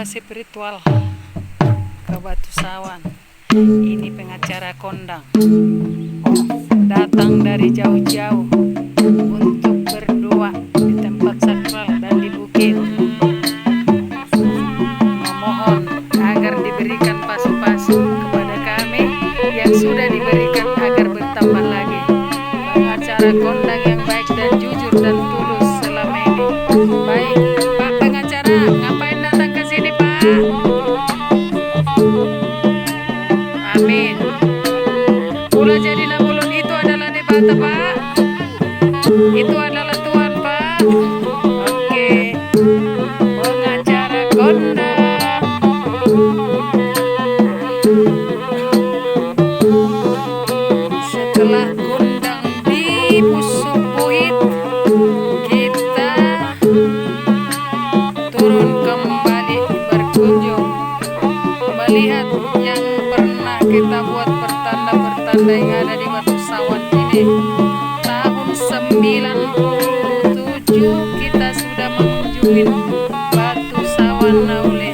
acara spiritual ke Batu Sawan. Ini pengacara kondang datang dari jauh-jauh untuk berdoa di tempat sakral dan di bukit, memohon agar diberikan pasu-pasu kepada kami yang sudah diberikan agar bertambah lagi. Pengacara kondang yang baik dan jujur dan tulus selama ini. Baik, Pak pengacara, ngapain datang ke sini, Pak? Amin. Pula jadi Napoleon itu adalah debata, Pak. Itu adalah Tuhan, Pak. Oke. Pengacara kondang. Setelah kondang dipusubuit, kita turun kembali berkunjung, melihat yang pernah kita buat bertanda-bertanda yang ada di Batu Sawan ini. Tahun 97 kita sudah mengunjungi Batu Sawan Naule.